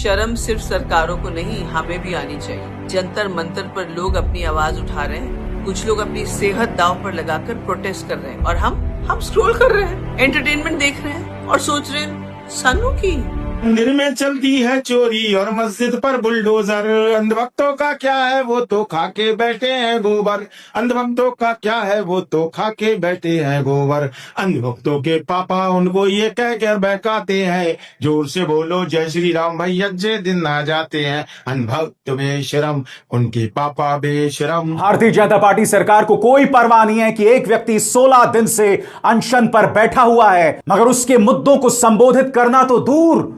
शर्म सिर्फ सरकारों को नहीं, हमें भी आनी चाहिए। जंतर मंतर पर लोग अपनी आवाज उठा रहे हैं, कुछ लोग अपनी सेहत दांव पर लगाकर प्रोटेस्ट कर रहे हैं और हम स्क्रॉल कर रहे हैं, एंटरटेनमेंट देख रहे हैं और सोच रहे हैं सानू की। मंदिर में चलती है चोरी और मस्जिद पर बुलडोजर। अंधभक्तों का क्या है, वो तो खा के बैठे हैं गोबर। अंधभक्तों का क्या है, वो तो खा के बैठे हैं गोबर। अंधभक्तों के पापा उनको ये कह कर बहकाते हैं, जोर से बोलो जय श्री राम भैया जे दिन आ जाते हैं। अंधभक्त बेशरम, उनके पापा बेशरम। भारतीय जनता पार्टी सरकार को कोई परवाह नहीं है कि एक व्यक्ति 16 दिन से अनशन पर बैठा हुआ है, मगर उसके मुद्दों को संबोधित करना तो दूर,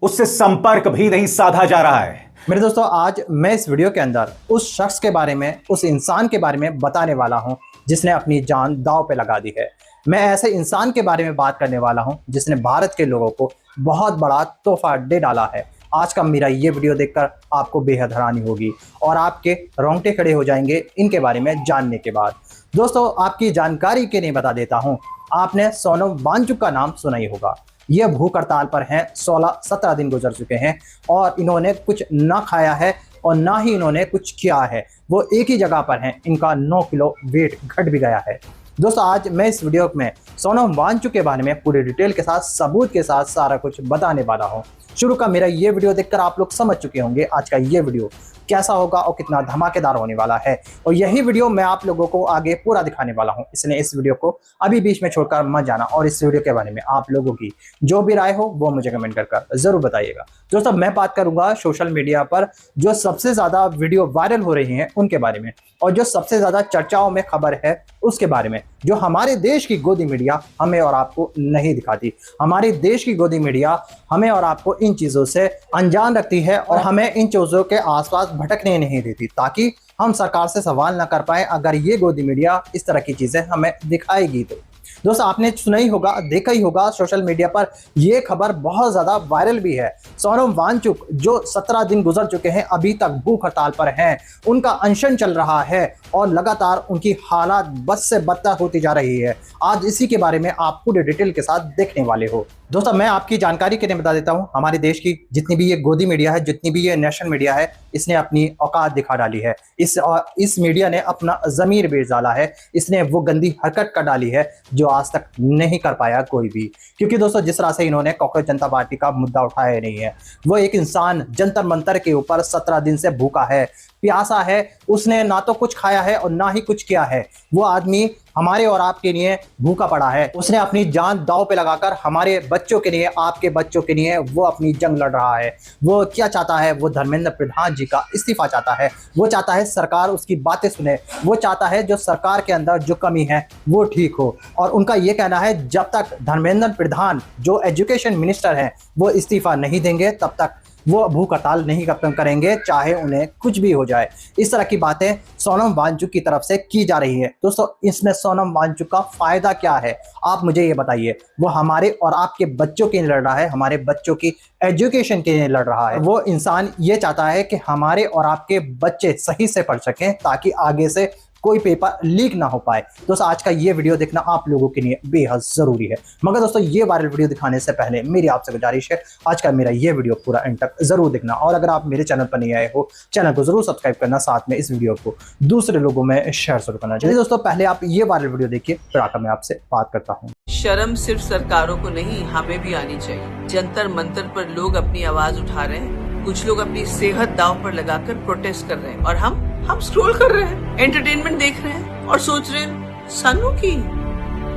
उससे संपर्क भी नहीं साधा जा रहा है। मेरे दोस्तों, आज मैं इस वीडियो के अंदर उस शख्स के बारे में, उस इंसान के बारे में बताने वाला हूं जिसने अपनी जान दांव पे लगा दी है। मैं ऐसे इंसान के बारे में बात करने वाला हूं जिसने भारत के लोगों को बहुत बड़ा तोहफा दे डाला है। आज का मेरा ये वीडियो देखकर आपको बेहद हैरानी होगी और आपके रोंगटे खड़े हो जाएंगे इनके बारे में जानने के बाद। दोस्तों, आपकी जानकारी के लिए बता देता हूं, आपने सोनम वांगचुक का नाम सुना ही होगा। ये भूख हड़ताल पर हैं, 16-17 दिन गुजर चुके हैं और इन्होंने कुछ ना खाया है और ना ही इन्होंने कुछ किया है। वो एक ही जगह पर हैं, इनका 9 किलो वेट घट भी गया है। दोस्तों, आज मैं इस वीडियो में सोनम वांगचुक के बारे में पूरी डिटेल के साथ, सबूत के साथ सारा कुछ बताने वाला हूँ। शुरू का मेरा ये वीडियो देखकर आप लोग समझ चुके होंगे आज का ये वीडियो कैसा होगा और कितना धमाकेदार होने वाला है, और यही वीडियो मैं आप लोगों को आगे पूरा दिखाने वाला हूं। इसलिए इस वीडियो को अभी बीच में छोड़कर मत जाना और इस वीडियो के बारे में आप लोगों की जो भी राय हो वो मुझे कमेंट कर जरूर बताइएगा। दोस्तों, मैं बात करूंगा सोशल मीडिया पर जो सबसे ज्यादा वीडियो वायरल हो रही हैं उनके बारे में, और जो सबसे ज्यादा चर्चाओं में खबर है उसके बारे में, जो हमारे देश की गोदी मीडिया हमें और आपको नहीं दिखाती। हमारे देश की गोदी मीडिया हमें और आपको इन चीजों से अनजान रखती है और हमें इन चीजों के आसपास भटकने नहीं देती, ताकि हम सरकार से सवाल ना कर पाए अगर ये गोदी मीडिया इस तरह की चीजें हमें दिखाएगी तो। दोस्तों, आपने सुना ही होगा, देखा ही होगा, सोशल मीडिया पर यह खबर बहुत ज्यादा वायरल भी है। सोनम वांगचुक जो 17 दिन गुजर चुके हैं, अभी तक भूख हड़ताल पर हैं, उनका अनशन चल रहा है और लगातार उनकी हालात बद से बदतर होती जा रही है। आज इसी के बारे में आप पूरे डिटेल के साथ देखने वाले हो। दोस्तों, मैं आपकी जानकारी के लिए बता देता हूं, हमारे देश की जितनी भी ये गोदी मीडिया है, जितनी भी ये नेशनल मीडिया है, इसने अपनी औकात दिखा डाली है। इस मीडिया ने अपना ज़मीर बेच डाला है। इसने वो गंदी हरकत कर डाली है जो आज तक नहीं कर पाया कोई भी। क्योंकि दोस्तों, जिस तरह से इन्होंने कांग्रेस जनता पार्टी का मुद्दा उठाया नहीं है, वो एक इंसान जंतर मंतर के ऊपर 17 दिन से भूखा है, प्यासा है, उसने ना तो कुछ खाया है और ना ही कुछ किया है। वो आदमी हमारे और आपके लिए भूखा पड़ा है। उसने अपनी जान दांव पे लगाकर हमारे बच्चों के लिए, आपके बच्चों के लिए वो अपनी जंग लड़ रहा है। वो क्या चाहता है? वो धर्मेंद्र प्रधान जी का इस्तीफा चाहता है। वो चाहता है सरकार उसकी बातें सुने। वो चाहता है जो सरकार के अंदर जो कमी है वो ठीक हो। और उनका ये कहना है जब तक धर्मेंद्र प्रधान जो एजुकेशन मिनिस्टर हैं वो इस्तीफा नहीं देंगे तब तक वो भूख हड़ताल नहीं खत्म करेंगे, चाहे उन्हें कुछ भी हो जाए। इस तरह की बातें सोनम वांगचुक की तरफ से की जा रही है। दोस्तों, इसमें सोनम वांगचुक का फायदा क्या है, आप मुझे ये बताइए। वो हमारे और आपके बच्चों के लिए लड़ रहा है, हमारे बच्चों की एजुकेशन के लिए लड़ रहा है। वो इंसान ये चाहता है कि हमारे और आपके बच्चे सही से पढ़ सकें ताकि आगे से कोई पेपर लीक ना हो पाए। दोस्तों, आज का ये वीडियो देखना आप लोगों के लिए बेहद जरूरी है। मगर दोस्तों, ये वायरल वीडियो दिखाने से पहले मेरी आपसे गुजारिश है, आज का मेरा ये वीडियो पूरा एंड तक जरूर देखना, और अगर आप मेरे चैनल पर नहीं आए हो, चैनल को जरूर सब्सक्राइब करना, साथ में इस वीडियो को दूसरे लोगों में शेयर जरूर करना। चलिए दोस्तों, पहले आप ये वायरल वीडियो देखिए, फिर आकर मैं आपसे बात करता हूँ। शर्म सिर्फ सरकारों को नहीं, हमें भी आनी चाहिए। जंतर मंतर पर लोग अपनी आवाज उठा रहे हैं, कुछ लोग अपनी सेहत दांव पर लगाकर प्रोटेस्ट कर रहे हैं और हम स्क्रॉल कर रहे हैं, एंटरटेनमेंट देख रहे हैं और सोच रहे हैं सानू की,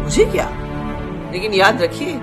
मुझे क्या। लेकिन याद रखिए,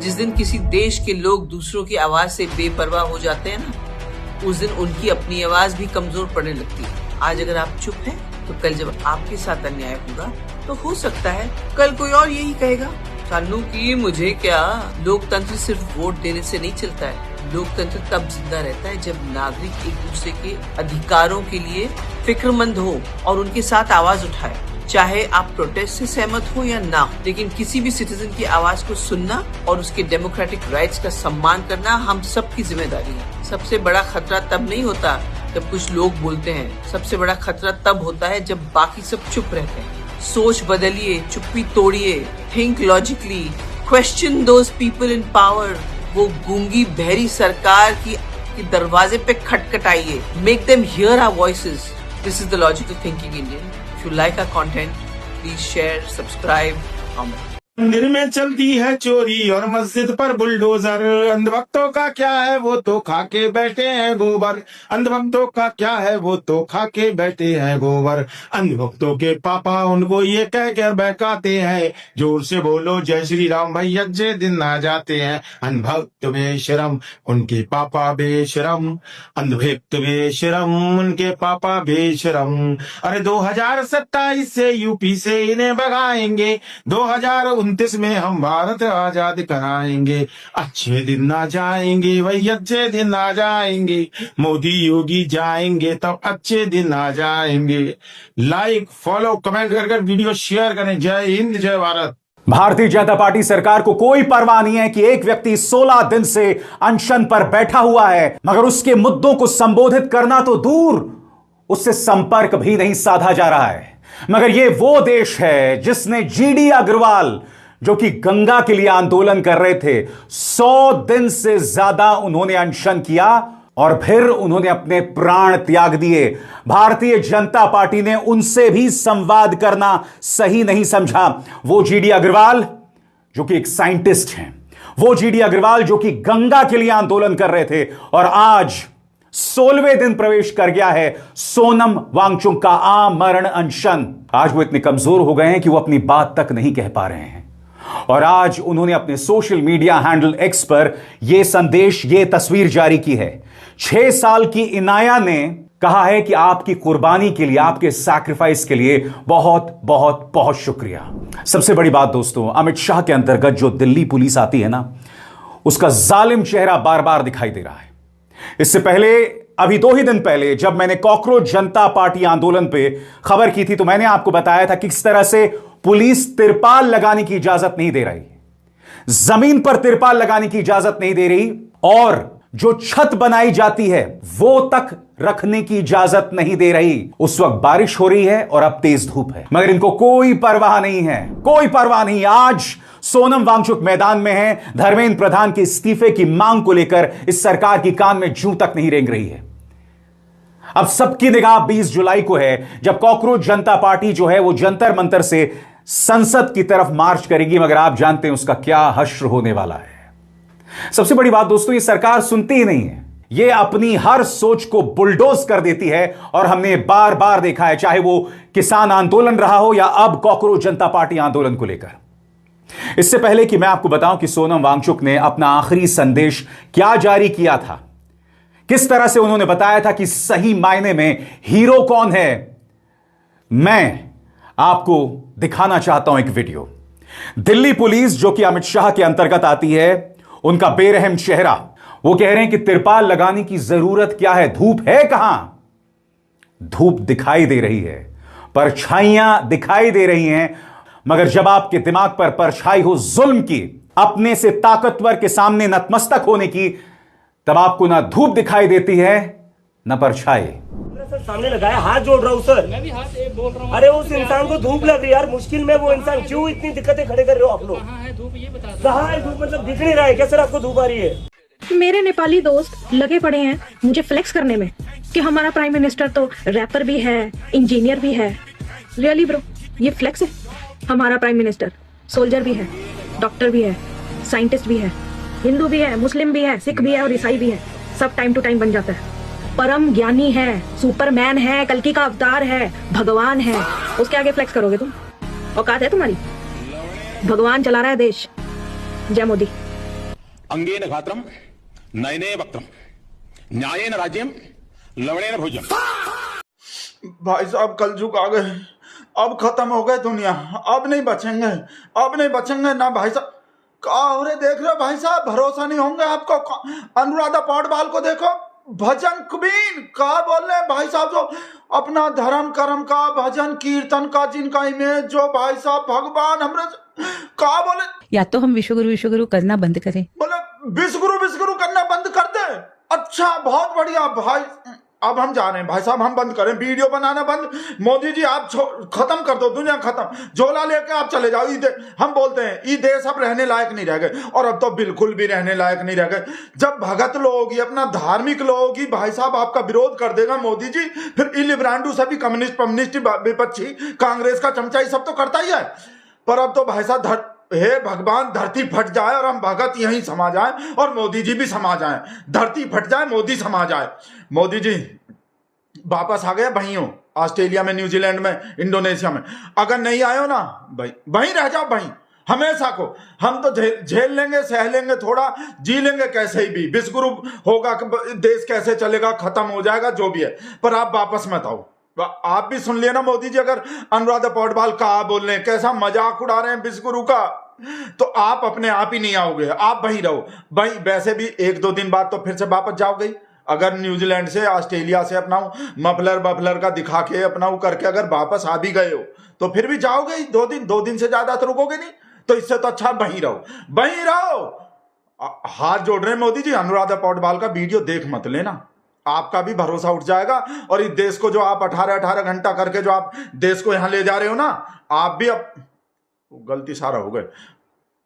जिस दिन किसी देश के लोग दूसरों की आवाज से बेपरवाह हो जाते हैं ना, उस दिन उनकी अपनी आवाज भी कमजोर पड़ने लगती है। आज अगर आप चुप हैं तो कल जब आपके साथ अन्याय होगा तो हो सकता है कल कोई और यही कहेगा सानू की, मुझे क्या। लोकतंत्र सिर्फ वोट देने से नहीं चलता है। लोकतंत्र तब जिंदा रहता है जब नागरिक एक दूसरे के अधिकारों के लिए फिक्रमंद हो और उनके साथ आवाज उठाए। चाहे आप प्रोटेस्ट से सहमत हो या ना हो, लेकिन किसी भी सिटीजन की आवाज को सुनना और उसके डेमोक्रेटिक राइट्स का सम्मान करना हम सबकी जिम्मेदारी है। सबसे बड़ा खतरा तब नहीं होता जब कुछ लोग बोलते हैं, सबसे बड़ा खतरा तब होता है जब बाकी सब चुप रहते हैं। सोच बदलिए, चुप्पी तोड़िए, think logically, question those people in power. वो गूंगी बहरी सरकार की कि दरवाजे पे खटखटाइए, make them hear our voices. This is the logical thinking Indian. If you like our content, please share, subscribe, comment. मंदिर में चलती है चोरी और मस्जिद पर बुलडोजर, अंधभक्तों का क्या है वो तो खाके बैठे हैं गोबर। अंधभक्तों का क्या है वो तो खाके बैठे हैं गोबर। अंधभक्तों के पापा उनको ये कह कर बहकाते हैं, जोर से बोलो जय श्री राम भाई अच्छे दिन आ जाते हैं। अंधभक्त बेशरम उनके पापा बेशरम, अंधभक्त बेशरम उनके पापा बेशरम। अरे 2027 से यूपी से इन्हें भगाएंगे, 2029 में हम भारत आजाद कराएंगे। अच्छे दिन आ जाएंगे भाई अच्छे दिन आ जाएंगे, मोदी योगी जाएंगे तब अच्छे दिन आ जाएंगे। लाइक फॉलो कमेंट कर वीडियो शेयर करें। जय हिंद जय भारत। भारतीय जनता पार्टी सरकार को कोई परवाह नहीं है कि एक व्यक्ति 16 दिन से अनशन पर बैठा हुआ है, मगर उसके मुद्दों को संबोधित करना तो दूर, उससे संपर्क भी नहीं साधा जा रहा है। मगर यह वो देश है जिसने जीडी अग्रवाल, जो कि गंगा के लिए आंदोलन कर रहे थे, 100 दिन से ज्यादा उन्होंने अनशन किया और फिर उन्होंने अपने प्राण त्याग दिए। भारतीय जनता पार्टी ने उनसे भी संवाद करना सही नहीं समझा। वो जीडी अग्रवाल जो कि एक साइंटिस्ट हैं, वो जीडी अग्रवाल जो कि गंगा के लिए आंदोलन कर रहे थे, और आज 16वें दिन प्रवेश कर गया है सोनम वांगचुक का आमरण अनशन। आज वो इतने कमजोर हो गए हैं कि वो अपनी बात तक नहीं कह पा रहे हैं, और आज उन्होंने अपने सोशल मीडिया हैंडल एक्स पर यह संदेश, यह तस्वीर जारी की है। 6 साल की इनाया ने कहा है कि आपकी कुर्बानी के लिए, आपके सैक्रिफाइस के लिए बहुत बहुत बहुत शुक्रिया। सबसे बड़ी बात दोस्तों, अमित शाह के अंतर्गत जो दिल्ली पुलिस आती है ना, उसका जालिम चेहरा बार बार दिखाई दे रहा है। इससे पहले, अभी 2 ही दिन पहले, जब मैंने कॉकरोच जनता पार्टी आंदोलन पे खबर की थी, तो मैंने आपको बताया था किस तरह से पुलिस तिरपाल लगाने की इजाजत नहीं दे रही, जमीन पर तिरपाल लगाने की इजाजत नहीं दे रही, और जो छत बनाई जाती है वो तक रखने की इजाजत नहीं दे रही। उस वक्त बारिश हो रही है और अब तेज धूप है, मगर इनको कोई परवाह नहीं है, कोई परवाह नहीं। आज सोनम वांगचुक मैदान में है, धर्मेंद्र प्रधान के इस्तीफे की मांग को लेकर इस सरकार की कान में जूं तक नहीं रेंग रही है। अब सबकी निगाह 20 जुलाई को है, जब कॉकरोच जनता पार्टी जो है वो जंतर मंतर से संसद की तरफ मार्च करेगी, मगर आप जानते हैं उसका क्या हश्र होने वाला है। सबसे बड़ी बात दोस्तों, ये सरकार सुनती ही नहीं है, ये अपनी हर सोच को बुलडोज कर देती है, और हमने बार बार देखा है, चाहे वो किसान आंदोलन रहा हो या अब कॉकरोच जनता पार्टी आंदोलन को लेकर। इससे पहले कि मैं आपको बताऊं कि सोनम वांगचुक ने अपना आखिरी संदेश क्या जारी किया था, किस तरह से उन्होंने बताया था कि सही मायने में हीरो कौन है, मैं आपको दिखाना चाहता हूं एक वीडियो। दिल्ली पुलिस जो कि अमित शाह के अंतर्गत आती है, उनका बेरहम चेहरा, वो कह रहे हैं कि तिरपाल लगाने की जरूरत क्या है, धूप है कहां। धूप दिखाई दे रही है, परछाइयां दिखाई दे रही हैं, मगर जब आपके दिमाग पर परछाई हो जुल्म की, अपने से ताकतवर के सामने नतमस्तक होने की, तब आपको ना धूप दिखाई देती है ना परछाई। सर सामने लगाया, हाथ जोड़ रहा हूँ सर, मैं भी हाथ बोल रहा हूँ। अरे उस इंसान को धूप लग रही है यार, मुश्किल में वो इंसान, क्यों इतनी दिक्कतें खड़े कर रहे हो आप लोग? कहाँ है धूप, ये बता दो। कहाँ है धूप, मतलब दिख नहीं रहा है क्या सर आपको धूप आ रही है? मेरे नेपाली दोस्त लगे पड़े हैं मुझे फ्लेक्स करने में कि हमारा प्राइम मिनिस्टर तो रैपर भी है, इंजीनियर भी है। रियली ब्रो, ये फ्लेक्स है? हमारा प्राइम मिनिस्टर सोल्जर भी है, डॉक्टर भी है, साइंटिस्ट भी है, हिंदू भी है, मुस्लिम भी है, सिख भी है और ईसाई भी है। सब टाइम टू टाइम बन जाता है। परम ज्ञानी है, सुपरमैन है, कल्कि का अवतार है, भगवान है, उसके आगे फ्लेक्स करोगे तुम? औकात है तुम्हारी? भगवान चला रहा है देश। जय मोदी। अंगेन घात्रम नयने वक्त्रम न्यायेन राज्यम लवणेन भोजन। भाई साहब कलयुग आ गए, अब खत्म हो गए दुनिया, अब नहीं बचेंगे, अब नहीं बचेंगे ना भाई साहब। क्या हो रहे देख रहे हो भाई साहब, भरोसा नहीं होंगे आपको। अनुराधा पौडवाल को देखो, भजन क्वीन का बोल रहे हैं भाई साहब, जो अपना धर्म कर्म का, भजन कीर्तन का जिनका इमेज, जो भाई साहब भगवान हमरे का बोले, या तो हम विश्वगुरु करना बंद करें, बोले विश्वगुरु करना बंद कर दे। अच्छा बहुत बढ़िया भाई, अब हम जा रहे हैं भाई साहब, हम बंद करें वीडियो बनाना बंद। मोदी जी आप खत्म कर दो, दुनिया खत्म, झोला लेके आप चले जाओ। हम बोलते हैं ये देश अब रहने लायक नहीं रह गए, और अब तो बिल्कुल भी रहने लायक नहीं रह गए। जब भगत लोग ही, अपना धार्मिक लोग ही भाई साहब आपका विरोध कर देगा मोदी जी, फिर इलिब्रांडू सभी कम्युनिस्ट विपक्षी, कांग्रेस का चमचा, ये सब तो करता ही है। पर अब तो भाई साहब हे भगवान धरती फट जाए और हम भगत यहीं समा जाए और मोदी जी भी समा जाए। धरती फट जाए, मोदी समा जाए। मोदी जी वापस आ गए वहीं हो, ऑस्ट्रेलिया में, न्यूजीलैंड में, इंडोनेशिया में। अगर नहीं आए हो ना भाई, वहीं रह जाओ, वहीं हमेशा को। हम तो झेल लेंगे, सह लेंगे, थोड़ा जी लेंगे, कैसे ही भी विश्वगुरु होगा, देश कैसे चलेगा, खत्म हो जाएगा, जो भी है, पर आप वापस मत आओ। आप भी सुन लिया ना मोदी जी, अगर अनुराधा पौडवाल का बोल रहे हैं, कैसा मजाक उड़ा रहे हैं विश्वगुरु का, तो आप अपने आप ही नहीं आओगे, आप वहीं रहो। भाई वैसे भी 1-2 दिन बाद तो फिर से वापस जाओगे। अगर न्यूजीलैंड से, ऑस्ट्रेलिया से अपना मफलर का दिखा के, अपना करके अगर वापस आ भी गए हो तो फिर भी जाओगे ही 2 दिन से ज्यादा तो रुकोगे नहीं। तो इससे तो अच्छा वहीं रहो, वहीं रहो। हाथ जोड़ रहे हैं मोदी जी, अनुराधा पौडवाल का वीडियो देख मत लेना, आपका भी भरोसा उठ जाएगा। और इस देश को जो आप 18 घंटा करके जो आप देश को यहां ले जा रहे हो ना, आप भी अब गलती सारा हो गए,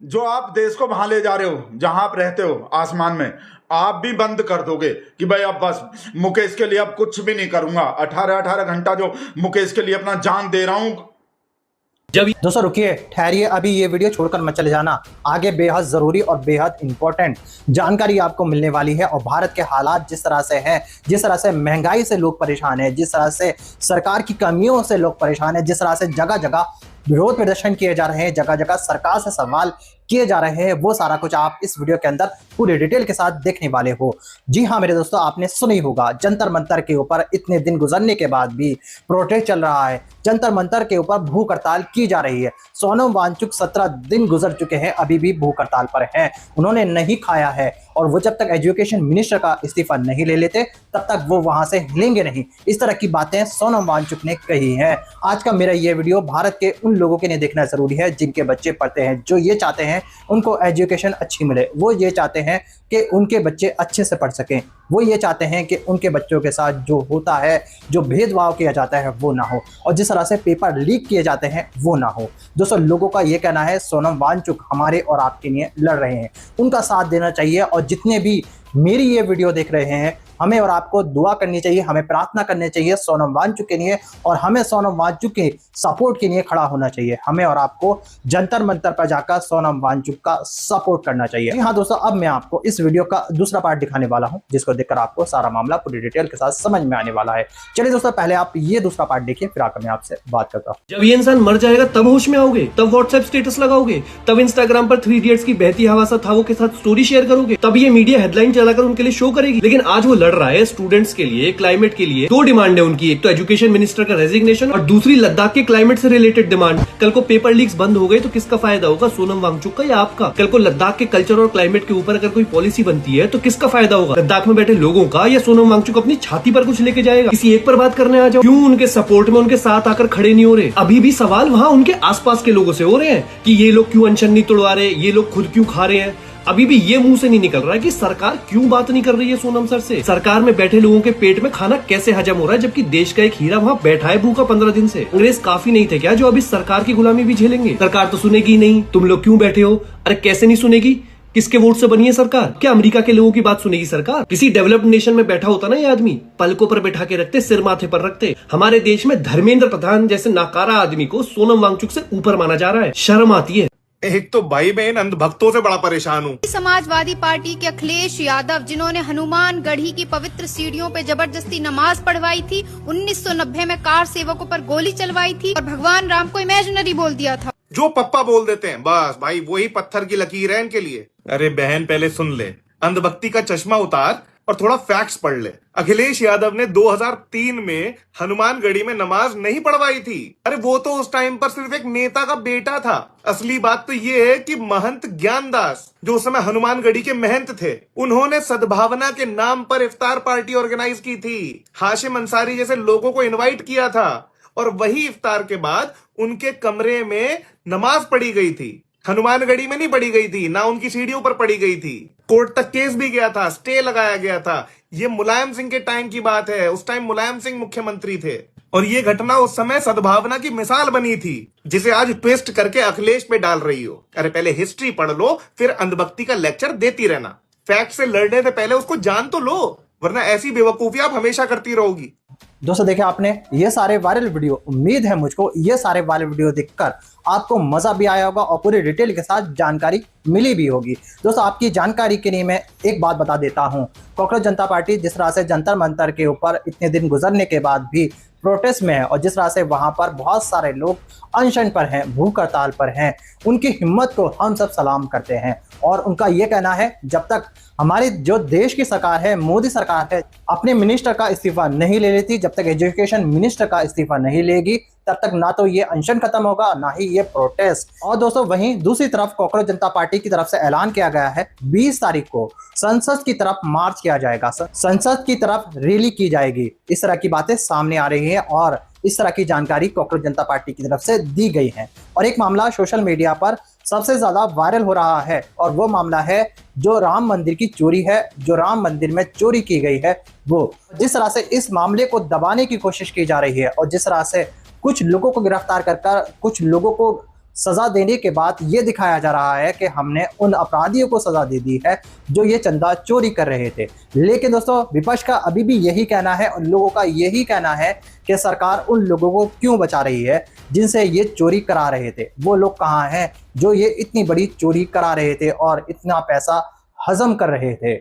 जो आप देश को वहां ले जा रहे हो जहां आप रहते हो आसमान में, आप भी बंद कर दोगे कि भाई अब बस मुकेश के लिए अब कुछ भी नहीं करूंगा। 18 घंटा जो मुकेश के लिए अपना जान दे रहा हूं। दोस्तों रुकिए, ठहरिए, अभी ये वीडियो छोड़कर मत चले जाना। आगे बेहद जरूरी और बेहद इंपॉर्टेंट जानकारी आपको मिलने वाली है। और भारत के हालात जिस तरह से हैं, जिस तरह से महंगाई से लोग परेशान हैं, जिस तरह से सरकार की कमियों से लोग परेशान हैं, जिस तरह से जगह जगह विरोध प्रदर्शन किए जा रहे हैं, जगह जगह सरकार से सवाल किए जा रहे हैं, वो सारा कुछ आप इस वीडियो के अंदर पूरी डिटेल के साथ देखने वाले हो। जी हाँ मेरे दोस्तों, आपने सुना ही होगा, जंतर मंतर के ऊपर इतने दिन गुजरने के बाद भी प्रोटेस्ट चल रहा है, जंतर मंतर के ऊपर भूख हड़ताल की जा रही है। सोनम वांगचुक 17 दिन गुजर चुके हैं, अभी भी भूख हड़ताल पर हैं, उन्होंने नहीं खाया है, और वो जब तक एजुकेशन मिनिस्टर का इस्तीफा नहीं ले लेते तब तक वो वहां से हिलेंगे नहीं। इस तरह की बातें सोनम वांगचुक ने कही हैं। आज का मेरा ये वीडियो भारत के उन लोगों के लिए देखना जरूरी है जिनके बच्चे पढ़ते हैं, जो ये चाहते हैं उनको एजुकेशन अच्छी मिले, वो ये चाहते हैं कि उनके बच्चे अच्छे से पढ़ सकें, वो ये चाहते हैं कि उनके बच्चों के साथ जो होता है, जो भेदभाव किया जाता है वो ना हो, और जिस तरह से पेपर लीक किए जाते हैं वो ना हो। दोस्तों लोगों का ये कहना है सोनम वांगचुक हमारे और आपके लिए लड़ रहे हैं, उनका साथ देना चाहिए। और जितने भी मेरी ये वीडियो देख रहे हैं, हमें और आपको दुआ करनी चाहिए, हमें प्रार्थना करनी चाहिए सोनम वांगचुक के लिए, और हमें सोनम वांगचुक के सपोर्ट के लिए खड़ा होना चाहिए। हमें और आपको जंतर मंतर पर जाकर सोनम वांगचुक का सपोर्ट करना चाहिए। हाँ दोस्तों, अब मैं आपको इस वीडियो का दूसरा पार्ट दिखाने वाला हूं, जिसको देखकर आपको सारा मामला पूरी डिटेल के साथ समझ में आने वाला है। चलिए दोस्तों, पहले आप ये दूसरा पार्ट देखिए, फिर आकर मैं आपसे बात करता हूँ। जब ये इंसान मर जाएगा तब होश में आओगे, तब व्हाट्सएप स्टेटस लगाओगे, तब इंस्टाग्राम पर 3 इडियट्स की बहती हवा सा था वो के साथ स्टोरी शेयर करोगे, तब ये मीडिया हेडलाइन चलाकर उनके लिए शो करेगी। लेकिन आज वो लड़ रहा है स्टूडेंट्स के लिए, क्लाइमेट के लिए। 2 डिमांड है उनकी, एक तो एजुकेशन मिनिस्टर का रेजिग्नेशन और दूसरी लद्दाख के क्लाइमेट से रिलेटेड डिमांड। कल को पेपर लीक्स बंद हो गए तो किसका फायदा होगा, सोनम वांगचुक का या आपका? कल को लद्दाख के कल्चर और क्लाइमेट के ऊपर अगर कोई पॉलिसी बनती है तो किसका फायदा होगा, लद्दाख में बैठे लोगों का या सोनम वांगचुक अपनी छाती पर कुछ लेके जाएगा? किसी एक पर बात करने आ जाओ, क्यों उनके सपोर्ट में, उनके साथ आकर खड़े नहीं हो रहे? अभी भी सवाल वहां उनके आसपास के लोगों से हो रहे हैं कि ये लोग क्यों अनशन नहीं तोड़वा रहे, ये लोग खुद क्यों खा रहे हैं। अभी भी ये मुंह से नहीं निकल रहा है कि सरकार क्यों बात नहीं कर रही है सोनम सर से। सरकार में बैठे लोगों के पेट में खाना कैसे हजम हो रहा है, जबकि देश का एक हीरा वहाँ बैठा है भूखा 15 दिन से। अंग्रेज काफी नहीं थे क्या जो अभी सरकार की गुलामी भी झेलेंगे? सरकार तो सुनेगी नहीं, तुम लोग क्यों बैठे हो? अरे कैसे नहीं सुनेगी, किसके वोट से बनी है सरकार? क्या अमेरिका के लोगों की बात सुनेगी सरकार? किसी डेवलप्ड नेशन में बैठा होता ना ये आदमी, पलकों पर बैठा के रखते, सिर माथे पर रखते। हमारे देश में धर्मेंद्र प्रधान जैसे नाकारा आदमी को सोनम वांगचुक से ऊपर माना जा रहा है, शर्म आती है। एक तो भाई मैं इन अंधभक्तों से बड़ा परेशान हूँ। समाजवादी पार्टी के अखिलेश यादव, जिन्होंने हनुमान गढ़ी की पवित्र सीढ़ियों पे जबरदस्ती नमाज पढ़वाई थी, 1990 में कार सेवकों पर गोली चलवाई थी और भगवान राम को इमेजिनरी बोल दिया था। जो पप्पा बोल देते हैं बस भाई वही पत्थर की लकीर है इनके लिए। अरे बहन पहले सुन ले, अंधभक्ति का चश्मा उतार और थोड़ा फैक्ट्स पढ़ ले। अखिलेश यादव ने 2003 में हनुमानगढ़ी में नमाज नहीं पढ़वाई थी। अरे वो तो उस टाइम पर सिर्फ एक नेता का बेटा था। असली बात तो ये है कि महंत ज्ञानदास, जो उस समय हनुमानगढ़ी के महंत थे, उन्होंने सद्भावना के नाम पर इफ्तार पार्टी ऑर्गेनाइज की थी। हाशिम अंसारी जैसे लोगों को इन्वाइट किया था और वही इफ्तार के बाद उनके कमरे में नमाज पढ़ी गई थी। हनुमानगढ़ी में नहीं पढ़ी गई थी, ना उनकी सीढ़ियों पर पढ़ी गई थी। कोर्ट तक केस भी गया था, स्टे लगाया गया था। ये मुलायम सिंह के टाइम की बात है, उस टाइम मुलायम सिंह मुख्यमंत्री थे और ये घटना उस समय सद्भावना की मिसाल बनी थी, जिसे आज ट्विस्ट करके अखिलेश पे डाल रही हो। अरे पहले हिस्ट्री पढ़ लो, फिर अंधभक्ति का लेक्चर देती रहना। फैक्ट से लड़ने से पहले उसको जान तो लो, वरना ऐसी बेवकूफी आप हमेशा करती रहोगी। दोस्तों देखिए आपने ये सारे वायरल वीडियो, उम्मीद है मुझको ये सारे वायरल वीडियो देखकर आपको मजा भी आया होगा और पूरी डिटेल के साथ जानकारी मिली भी होगी। दोस्तों आपकी जानकारी के लिए मैं एक बात बता देता हूं, कॉकरोच जनता पार्टी जिस तरह से जंतर मंतर के ऊपर इतने दिन गुजरने के बाद भी प्रोटेस्ट में है और जिस तरह से वहां पर बहुत सारे लोग अनशन पर हैं, भूख हड़ताल पर हैं, उनकी हिम्मत को हम सब सलाम करते हैं। और उनका ये कहना है जब तक हमारी जो देश की सरकार है, मोदी सरकार है, अपने मिनिस्टर का इस्तीफा नहीं ले लेती, जब तक एजुकेशन मिनिस्टर का इस्तीफा नहीं लेगी, तब तक ना तो ये अनशन खत्म होगा ना ही ये प्रोटेस्ट। और दोस्तों वहीं दूसरी तरफ कॉकरोच जनता पार्टी की तरफ से ऐलान किया गया है 20 तारीख को संसद की तरफ मार्च किया जाएगा, संसद की तरफ रैली की जाएगी। इस तरह की बातें सामने आ रही है और इस तरह की जानकारी कॉकरोच जनता पार्टी की तरफ से दी गई है। और एक मामला सोशल मीडिया पर सबसे ज्यादा वायरल हो रहा है और वो मामला है जो राम मंदिर की चोरी है, जो राम मंदिर में चोरी की गई है। वो जिस तरह से इस मामले को दबाने की कोशिश की जा रही है और जिस तरह से कुछ लोगों को गिरफ्तार कर कुछ लोगों को सजा देने के बाद ये दिखाया जा रहा है कि हमने उन अपराधियों को सजा दे दी है जो ये चंदा चोरी कर रहे थे। लेकिन दोस्तों विपक्ष का अभी भी यही कहना है, उन लोगों का यही कहना है कि सरकार उन लोगों को क्यों बचा रही है जिनसे ये चोरी करा रहे थे। वो लोग कहाँ हैं जो ये इतनी बड़ी चोरी करा रहे थे और इतना पैसा हजम कर रहे थे।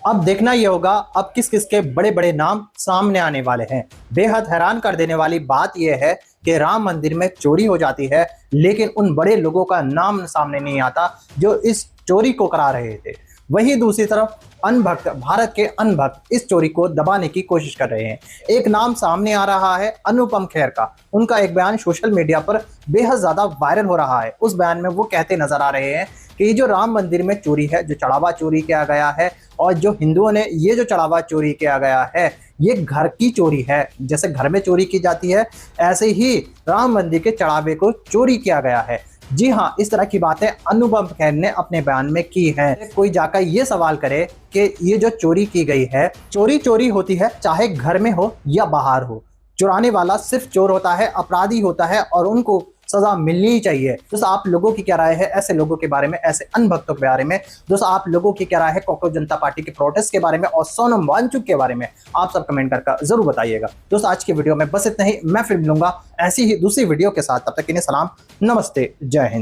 अब देखना ये होगा अब किस किस के बड़े बड़े नाम सामने आने वाले हैं। बेहद हैरान कर देने वाली बात यह है कि राम मंदिर में चोरी हो जाती है लेकिन उन बड़े लोगों का नाम सामने नहीं आता जो इस चोरी को करा रहे थे। वहीं दूसरी तरफ अनभक्त, भारत के अनभक्त इस चोरी को दबाने की कोशिश कर रहे हैं। एक नाम सामने आ रहा है अनुपम खेर का। उनका एक बयान सोशल मीडिया पर बेहद ज्यादा वायरल हो रहा है। उस बयान में वो कहते नजर आ रहे हैं कि ये जो राम मंदिर में चोरी है, जो चढ़ावा चोरी किया गया है और जो हिंदुओं ने ये जो चढ़ावा चोरी किया गया है, ये घर की चोरी है। जैसे घर में चोरी की जाती है ऐसे ही राम मंदिर के चढ़ावे को चोरी किया गया है। जी हाँ, इस तरह की बातें अनुपम खेर ने अपने बयान में की हैं। कोई जाकर ये सवाल करे कि ये जो चोरी की गई है, चोरी होती है चाहे घर में हो या बाहर हो। चुराने वाला सिर्फ चोर होता है, अपराधी होता है और उनको सजा मिलनी ही चाहिए। दोस्तों आप लोगों की क्या राय है ऐसे लोगों के बारे में, ऐसे अनभक्तों के बारे में? दोस्तों आप लोगों की क्या राय है कॉकरोच जनता पार्टी के प्रोटेस्ट के बारे में और सोनम वांगचुक के बारे में? आप सब कमेंट करके जरूर बताइएगा। दोस्तों आज की वीडियो में बस इतना ही। मैं फिर मिलूंगा ऐसी ही दूसरी वीडियो के साथ। तब तक के लिए सलाम, नमस्ते, जय हिंद।